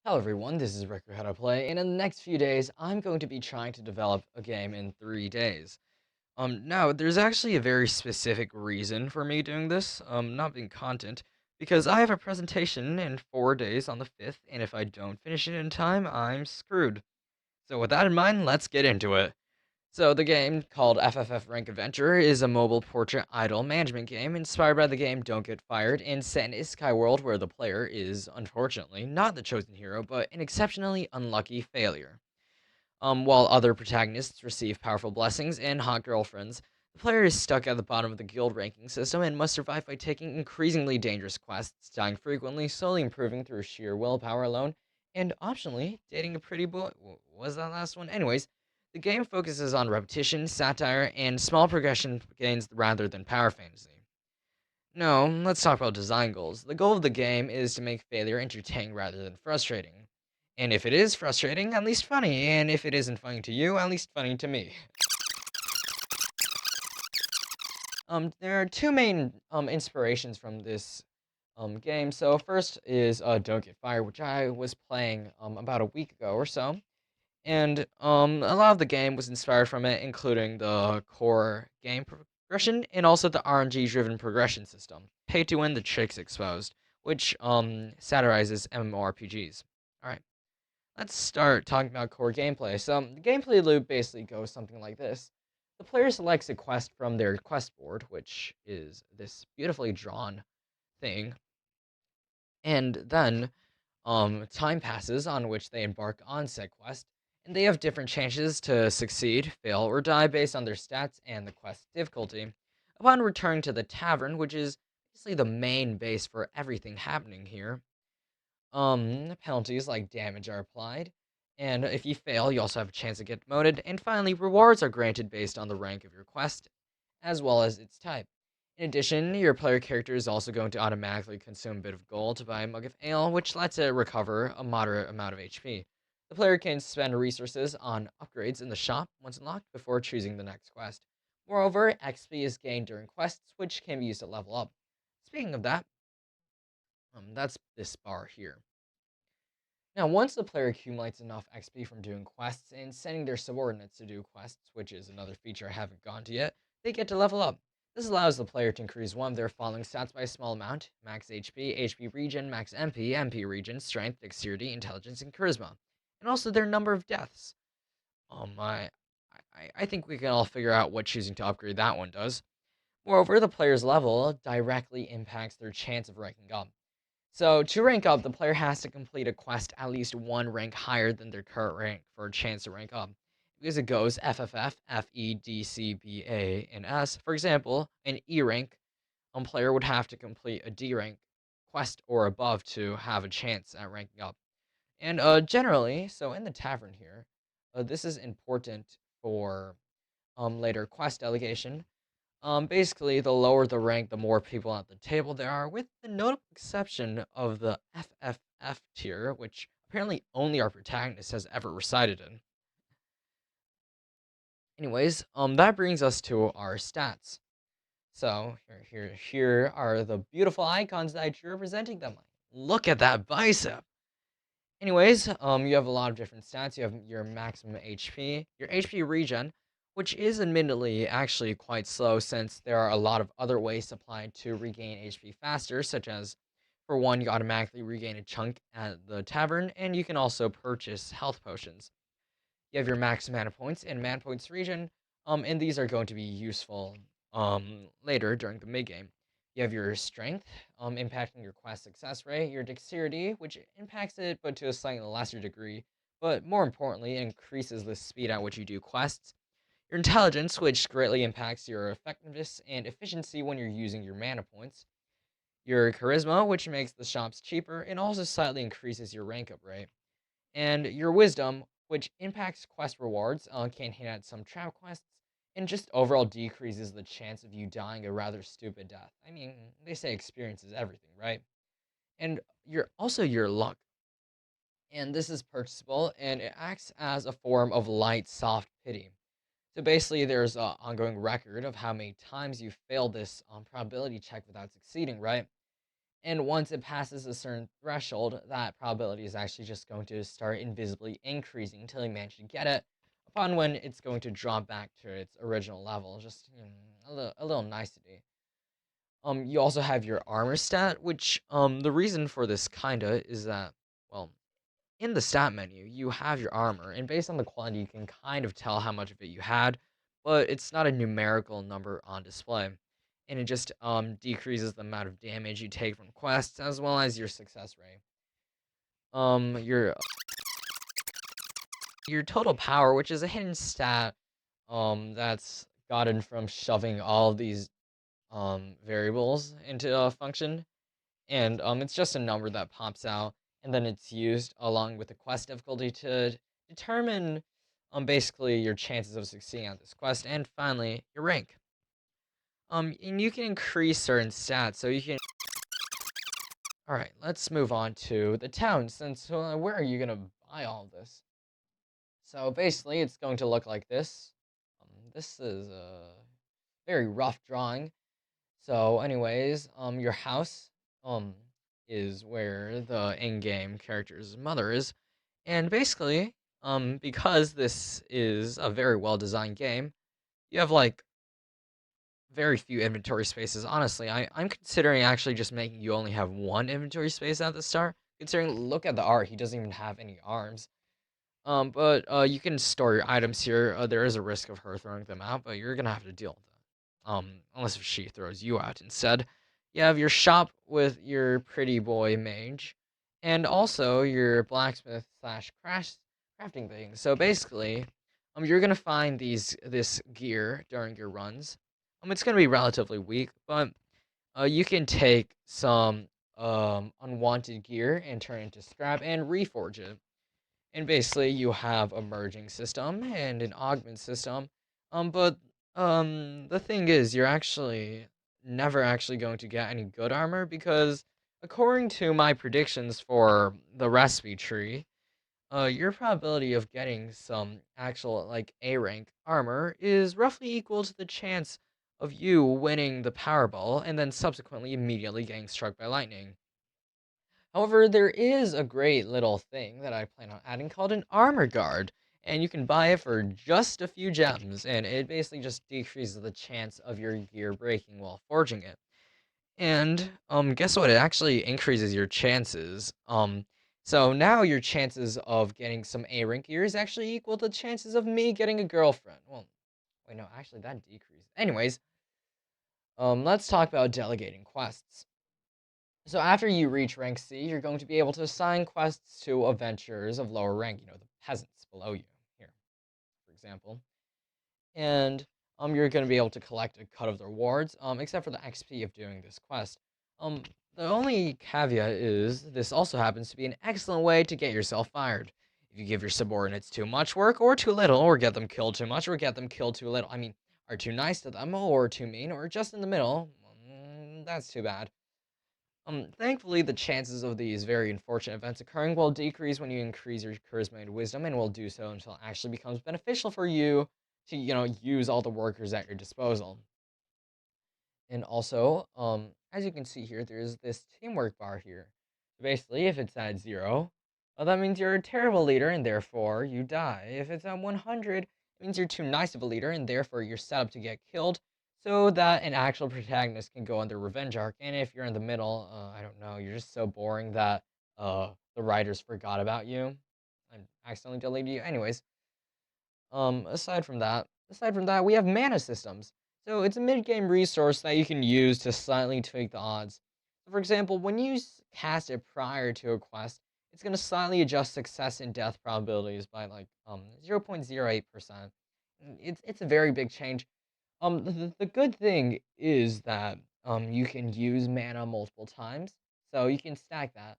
Hello everyone, this is Ricker How to Play, and in the next few days, I'm going to be trying to develop a game in 3 days. Now, there's actually a very specific reason for me doing this, not being content, because I have a presentation in 4 days on the 5th, and if I don't finish it in time, I'm screwed. So with that in mind, let's get into it. So the game, called FFF Rank Adventure, is a mobile portrait idol management game inspired by the game Don't Get Fired and set in Isekai world where the player is, unfortunately, not the chosen hero, but an exceptionally unlucky failure. While other protagonists receive powerful blessings and hot girlfriends, the player is stuck at the bottom of the guild ranking system and must survive by taking increasingly dangerous quests, dying frequently, slowly improving through sheer willpower alone, and optionally dating a pretty boy. Was that last one? Anyways, the game focuses on repetition, satire, and small progression gains rather than power fantasy. No, let's talk about design goals. The goal of the game is to make failure entertaining rather than frustrating. And if it is frustrating, at least funny. And if it isn't funny to you, at least funny to me. There are two main inspirations from this game. So first is Don't Get Fired, which I was playing about a week ago or so. And a lot of the game was inspired from it, including the core game progression and also the RNG-driven progression system. Pay to win, the tricks exposed, which satirizes MMORPGs. All right, let's start talking about core gameplay. So the gameplay loop basically goes something like this. The player selects a quest from their quest board, which is this beautifully drawn thing, and then time passes on which they embark on said quest, and they have different chances to succeed, fail, or die based on their stats and the quest difficulty. Upon returning to the tavern, which is basically the main base for everything happening here, penalties like damage are applied, and if you fail, you also have a chance to get demoted, and finally, rewards are granted based on the rank of your quest, as well as its type. In addition, your player character is also going to automatically consume a bit of gold to buy a mug of ale, which lets it recover a moderate amount of HP. The player can spend resources on upgrades in the shop once unlocked before choosing the next quest. Moreover, XP is gained during quests, which can be used to level up. Speaking of that, that's this bar here. Now, once the player accumulates enough XP from doing quests and sending their subordinates to do quests, which is another feature I haven't gone to yet, they get to level up. This allows the player to increase one of their following stats by a small amount: max HP, HP regen, max MP, MP regen, strength, dexterity, intelligence, and charisma, and also their number of deaths. I think we can all figure out what choosing to upgrade that one does. Moreover, the player's level directly impacts their chance of ranking up. So, to rank up, the player has to complete a quest at least one rank higher than their current rank for a chance to rank up. Because it goes FFF, FE, DC, BA, and S. For example, an E rank player would have to complete a D rank quest or above to have a chance at ranking up. And generally, so in the tavern here, this is important for later quest delegation. Basically, the lower the rank, the more people at the table there are, with the notable exception of the FFF tier, which apparently only our protagonist has ever resided in. Anyways, that brings us to our stats. So here are the beautiful icons that I drew representing them. Look at that bicep. Anyways, you have a lot of different stats. You have your maximum HP, your HP regen, which is admittedly actually quite slow since there are a lot of other ways supplied to regain HP faster, such as, for one, you automatically regain a chunk at the tavern, and you can also purchase health potions. You have your max mana points and mana points regen, and these are going to be useful later during the mid game. You have your strength, impacting your quest success rate, your dexterity, which impacts it but to a slightly lesser degree, but more importantly, increases the speed at which you do quests. Your intelligence, which greatly impacts your effectiveness and efficiency when you're using your mana points. Your charisma, which makes the shops cheaper and also slightly increases your rank up rate. And your wisdom, which impacts quest rewards, can hint at some trap quests, and just overall decreases the chance of you dying a rather stupid death. I mean, they say experience is everything, right? And your luck, and this is purchasable, and it acts as a form of light, soft pity. So basically, there's an ongoing record of how many times you failed this probability check without succeeding, right? And once it passes a certain threshold, that probability is actually just going to start invisibly increasing until you manage to get it, upon when it's going to drop back to its original level. Just a little nicety. You also have your armor stat, which the reason for this kinda is that, well, in the stat menu, you have your armor, and based on the quantity, you can kind of tell how much of it you had, but it's not a numerical number on display. And it just decreases the amount of damage you take from quests as well as your success rate. Your total power, which is a hidden stat, that's gotten from shoving all of these variables into a function, and it's just a number that pops out, and then it's used along with the quest difficulty to determine basically your chances of succeeding on this quest, and finally your rank. And you can increase certain stats, so you can. All right, let's move on to the town. Since where are you gonna buy all of this? So basically, it's going to look like this. This is a very rough drawing. So, anyways, your house, um, is where the in-game character's mother is, and basically, because this is a very well-designed game, you have like very few inventory spaces. Honestly, I'm considering actually just making you only have one inventory space at the start. Considering, look at the art, he doesn't even have any arms. But you can store your items here. There is a risk of her throwing them out, but you're gonna have to deal with that. Unless if she throws you out instead. You have your shop with your pretty boy mage, and also your blacksmith slash crafting thing. So basically, you're gonna find this gear during your runs. It's gonna be relatively weak, but you can take some unwanted gear and turn it into scrap and reforge it. And basically, you have a merging system and an augment system. But the thing is, you're actually never actually going to get any good armor because, according to my predictions for the recipe tree, your probability of getting some actual like A rank armor is roughly equal to the chance of you winning the Powerball and then subsequently immediately getting struck by lightning. However, there is a great little thing that I plan on adding called an armor guard, and you can buy it for just a few gems, and it basically just decreases the chance of your gear breaking while forging it. And guess what? It actually increases your chances. So now your chances of getting some A rank gear is actually equal to the chances of me getting a girlfriend. Well, wait, no, actually that decreases. Anyways, let's talk about delegating quests. So after you reach rank C, you're going to be able to assign quests to adventurers of lower rank, the peasants below you here, for example. And you're going to be able to collect a cut of the rewards, except for the XP of doing this quest. Um, the only caveat is this also happens to be an excellent way to get yourself fired. If you give your subordinates too much work or too little, or get them killed too much or get them killed too little, I mean, are too nice to them or too mean or just in the middle, that's too bad. Thankfully, the chances of these very unfortunate events occurring will decrease when you increase your charisma and wisdom, and will do so until it actually becomes beneficial for you to, use all the workers at your disposal. And also, as you can see here, there's this teamwork bar here. So basically, if it's at 0, well, that means you're a terrible leader, and therefore you die. If it's at 100, it means you're too nice of a leader, and therefore you're set up to get killed, so that an actual protagonist can go on their revenge arc. And if you're in the middle, I don't know, you're just so boring that the writers forgot about you and accidentally deleted you. Anyways, aside from that, we have mana systems. So it's a mid-game resource that you can use to slightly tweak the odds. So for example, when you cast it prior to a quest, it's going to slightly adjust success and death probabilities by like 0.08%. It's a very big change. The good thing is that you can use mana multiple times, so you can stack that.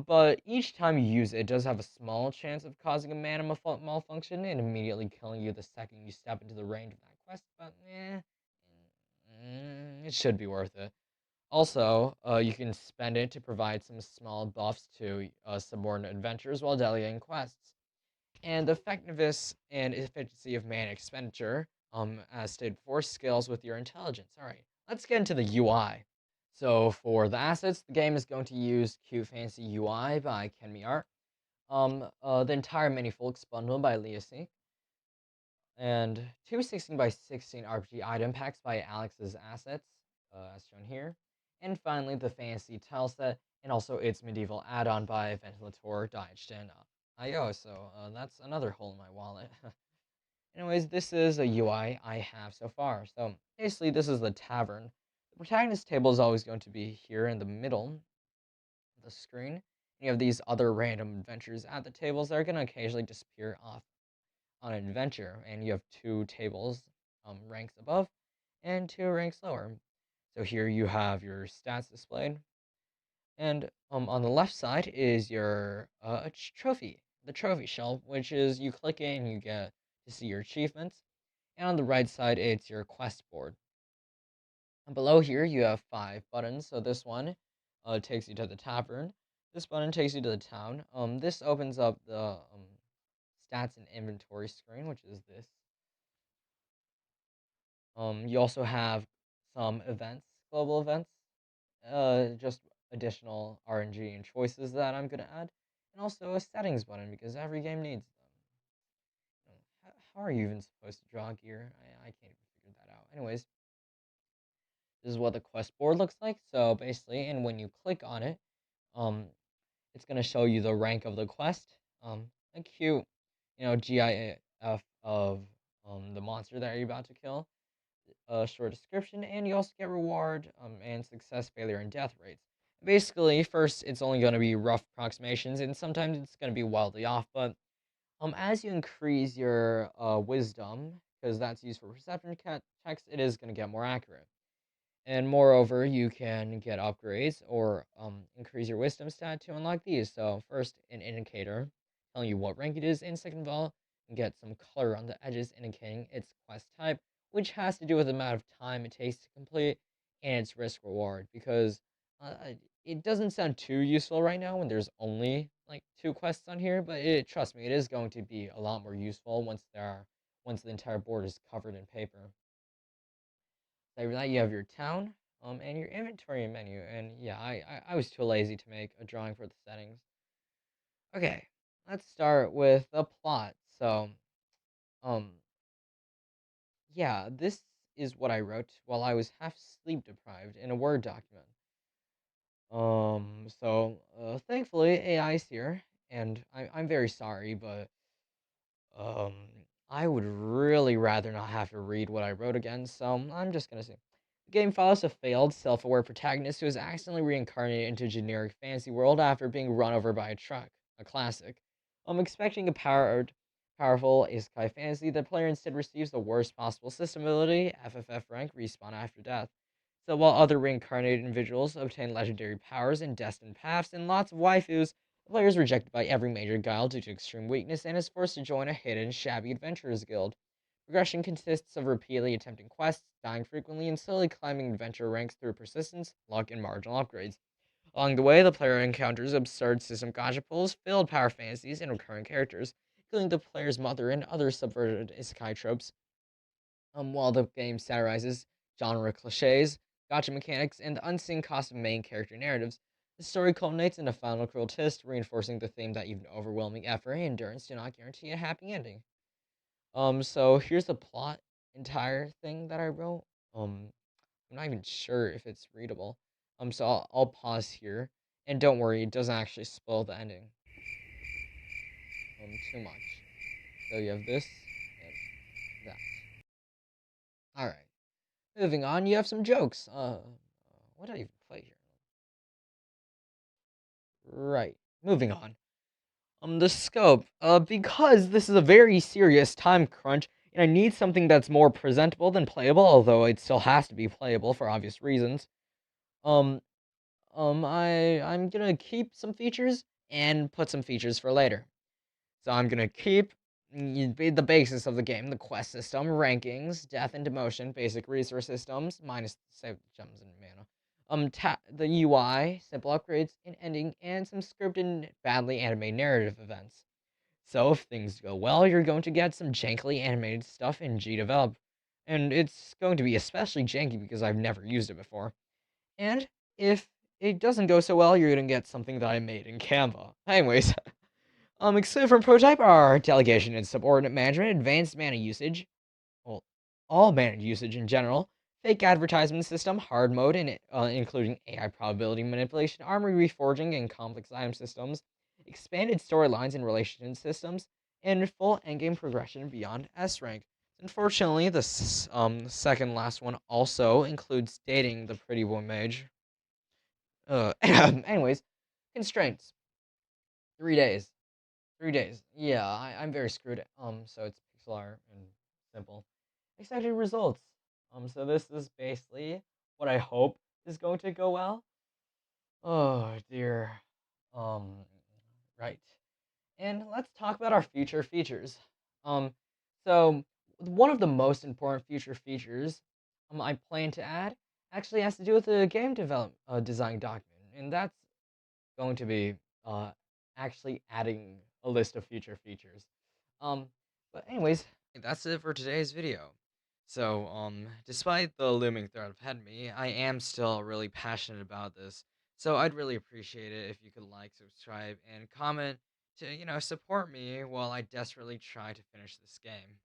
But each time you use it, it does have a small chance of causing a mana malfunction and immediately killing you the second you step into the range of that quest, but it should be worth it. Also, you can spend it to provide some small buffs to subordinate adventurers while delegating quests. And the effectiveness and efficiency of mana expenditure, as stated before, scales with your intelligence. Alright, let's get into the UI. So for the assets, the game is going to use Cute Fancy UI by Kenmi Art, the entire Minifolks bundle by Leaseek, and two 16 by 16 RPG item packs by Alex's Assets, as shown here, and finally the Fantasy Tile Set, and also its medieval add-on by Ventilator.io. So that's another hole in my wallet. Anyways, this is a UI I have so far. So basically, this is the tavern. The protagonist table is always going to be here in the middle of the screen. You have these other random adventures at the tables that are going to occasionally disappear off on an adventure, and you have two tables, ranks above and two ranks lower. So here you have your stats displayed, and on the left side is your trophy, the trophy shelf, which is you click it and you get to see your achievements, and on the right side it's your quest board. And below here you have 5 buttons. So this one takes you to the tavern. This button takes you to the town. This opens up the stats and inventory screen, which is this. You also have some events, global events, just additional RNG and choices that I'm gonna add, and also a settings button because every game needs them. How are you even supposed to draw gear? I can't even figure that out. Anyways, this is what the quest board looks like. So basically, and when you click on it, um, it's gonna show you the rank of the quest, a cute, GIF of the monster that you're about to kill, a short description, and you also get reward, and success, failure, and death rates. Basically, first it's only gonna be rough approximations, and sometimes it's gonna be wildly off. But as you increase your wisdom, because that's used for perception checks, it is gonna get more accurate. And moreover, you can get upgrades or increase your wisdom stat to unlock these. So first, an indicator telling you what rank it is, and second of all, you get some color on the edges indicating its quest type, which has to do with the amount of time it takes to complete and its risk reward. Because it doesn't sound too useful right now when there's only like 2 quests on here, but trust me, it is going to be a lot more useful once the entire board is covered in paper. After that, you have your town, and your inventory menu. And yeah, I was too lazy to make a drawing for the settings. Okay, let's start with the plot. So, um, yeah, this is what I wrote while I was half sleep deprived in a Word document. Thankfully, AI's here, and I'm very sorry, but Um, I would really rather not have to read what I wrote again, so I'm just gonna say. The game follows a failed, self-aware protagonist who is accidentally reincarnated into a generic fantasy world after being run over by a truck. A classic. I'm expecting a powerful isekai fantasy. The player instead receives the worst possible system ability, FFF rank, respawn after death. So while other reincarnated individuals obtain legendary powers and destined paths and lots of waifus, the player is rejected by every major guild due to extreme weakness and is forced to join a hidden, shabby adventurers guild. Progression consists of repeatedly attempting quests, dying frequently, and slowly climbing adventure ranks through persistence, luck, and marginal upgrades. Along the way, the player encounters absurd system gotcha pulls, failed power fantasies, and recurring characters, including the player's mother and other subverted isekai tropes. While the game satirizes genre cliches, gotcha mechanics, and the unseen cost of main character narratives, the story culminates in a final cruel twist, reinforcing the theme that even overwhelming effort and endurance do not guarantee a happy ending. So here's the plot entire thing that I wrote. I'm not even sure if it's readable. So I'll pause here, and don't worry, it doesn't actually spoil the ending. Too much. So you have this and that. All right. Moving on, you have some jokes. What did I even play here? Right. Moving on. The scope. Because this is a very serious time crunch, and I need something that's more presentable than playable, although it still has to be playable for obvious reasons. Um, I'm gonna keep some features and put some features for later. So I'm gonna keep the basis of the game, the quest system, rankings, death and demotion, basic resource systems, minus save gems and mana. The UI, simple upgrades, and ending, and some scripted, badly animated narrative events. So if things go well, you're going to get some jankily animated stuff in GDevelop, and it's going to be especially janky because I've never used it before. And If it doesn't go so well, you're gonna get something that I made in Canva. Anyways, excluded from prototype are delegation and subordinate management, advanced mana usage, well, all mana usage in general, fake advertisement system, hard mode, and including AI probability manipulation, armory reforging, and complex item systems, expanded storylines and relationship systems, and full endgame progression beyond S rank. Unfortunately, the second last one also includes dating the pretty boy mage. Anyways, constraints. 3 days. 3 days. Yeah, I'm very screwed. So it's pixel art and simple. Expected results. So this is basically what I hope is going to go well. Oh dear. Um, right. And let's talk about our future features. Um, so one of the most important future features I plan to add actually has to do with the game develop design document, and that's going to be uh, actually adding a list of future features. Um, but anyways, that's it for today's video. So, despite the looming threat ahead of me, I am still really passionate about this. So I'd really appreciate it if you could like, subscribe, and comment to, support me while I desperately try to finish this game.